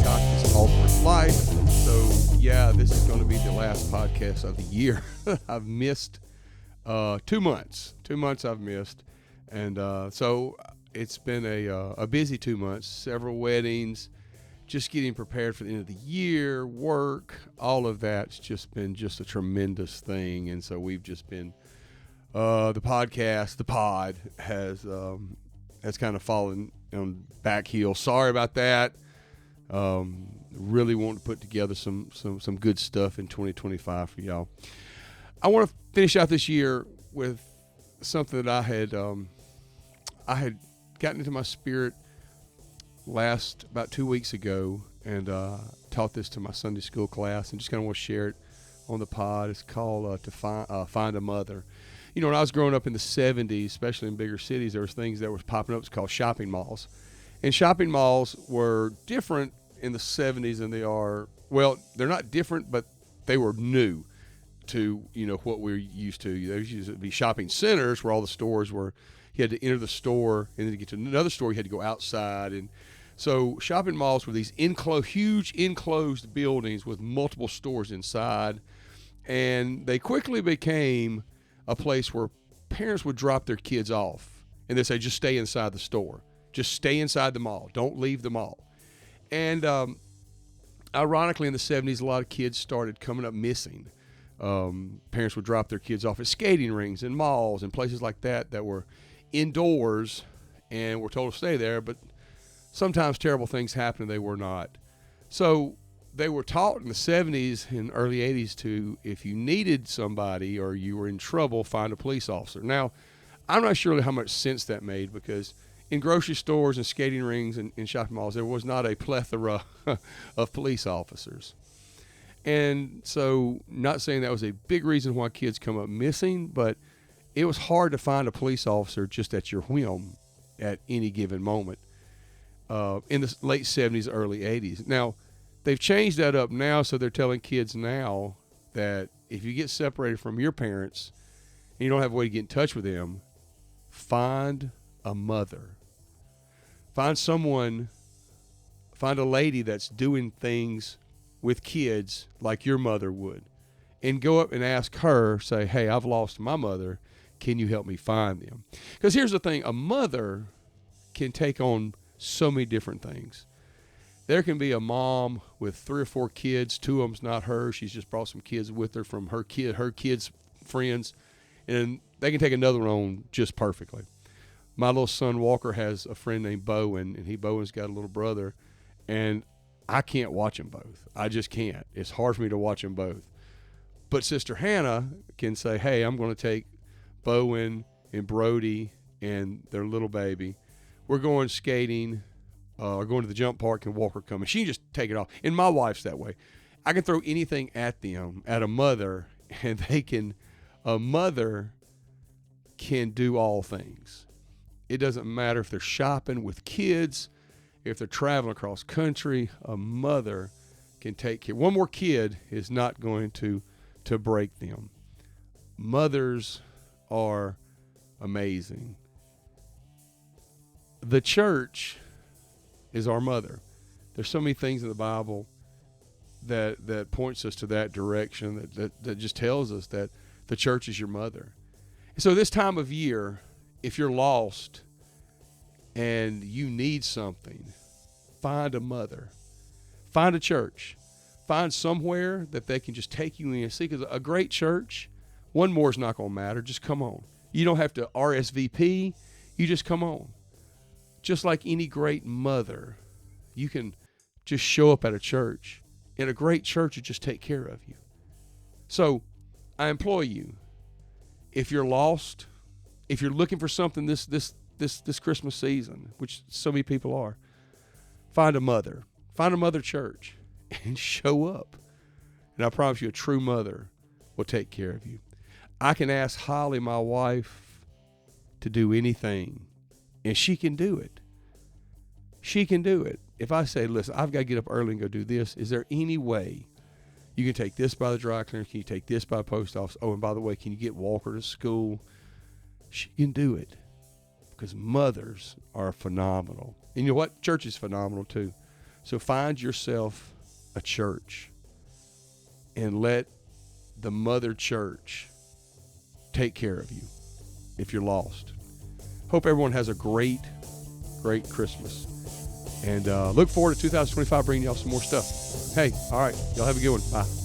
got this awkward life. So, yeah, this is going to be the last podcast of the year. I've missed 2 months. 2 months I've missed. And so it's been a busy 2 months, several weddings, just getting prepared for the end of the year, work, all of that's just been just a tremendous thing. And so we've just been, the pod has kind of fallen on back heel. Sorry about that. Really want to put together some good stuff in 2025 for y'all. I want to finish out this year with something that I had gotten into my spirit about 2 weeks ago, and taught this to my Sunday school class, and just kind of want to share it on the pod. It's called Find a Mother. You know, when I was growing up in the 70s, especially in bigger cities, there was things that was popping up. It's called shopping malls. And shopping malls were different in the 70s than they are. Well, they're not different, but they were new to, you know, what we're used to. There used to be shopping centers where all the stores were. You had to enter the store, and then to get to another store, you had to go outside. And so shopping malls were these huge enclosed buildings with multiple stores inside. And they quickly became a place where parents would drop their kids off, and they'd say, just stay inside the store. Just stay inside the mall. Don't leave the mall. And ironically, in the 70s, a lot of kids started coming up missing. Parents would drop their kids off at skating rinks and malls and places like that were indoors and were told to stay there, but sometimes terrible things happened and they were not. So they were taught in the 70s and early 80s to, if you needed somebody or you were in trouble, find a police officer. Now, I'm not sure how much sense that made, because in grocery stores and skating rings and shopping malls, there was not a plethora of police officers. And so, not saying that was a big reason why kids come up missing, but it was hard to find a police officer just at your whim at any given moment in the late 70s, early 80s. Now, they've changed that up now, so they're telling kids now that if you get separated from your parents and you don't have a way to get in touch with them, find a mother. Find a lady that's doing things with kids like your mother would, and go up and ask her, say, hey, I've lost my mother. Can you help me find them? Because here's the thing, a mother can take on so many different things. There can be a mom with 3 or 4 kids. 2 of them's not hers. She's just brought some kids with her from her kids' friends, and they can take another one on just perfectly. My little son Walker has a friend named Bowen, and Bowen's got a little brother, and I can't watch them both. I just can't. It's hard for me to watch them both. But Sister Hannah can say, hey, I'm going to take Bowen and Brody and their little baby. We're going skating, or going to the jump park, and Walker coming. She can just take it off. And my wife's that way. I can throw anything at them, at a mother, and a mother can do all things. It doesn't matter if they're shopping with kids, if they're traveling across country, a mother can take care. One more kid is not going to break them. Mothers are amazing. The church is our mother. There's so many things in the Bible that points us to that direction, that just tells us that the church is your mother. So this time of year, if you're lost and you need something, find a mother. Find a church. Find somewhere that they can just take you in and see. Because a great church, one more is not going to matter. Just come on. You don't have to RSVP. You just come on. Just like any great mother, you can just show up at a church. And a great church will just take care of you. So I implore you, if you're lost, if you're looking for something this Christmas season, which so many people are, find a mother. Find a mother church and show up. And I promise you, a true mother will take care of you. I can ask Holly, my wife, to do anything, and she can do it. She can do it. If I say, listen, I've got to get up early and go do this, is there any way you can take this by the dry cleaner? Can you take this by the post office? Oh, and by the way, can you get Walker to school? She can do it, because mothers are phenomenal. And you know what? Church is phenomenal too. So find yourself a church and let the mother church take care of you if you're lost. Hope everyone has a great Christmas. And look forward to 2025 bringing y'all some more stuff. Hey, all right. Y'all have a good one. Bye.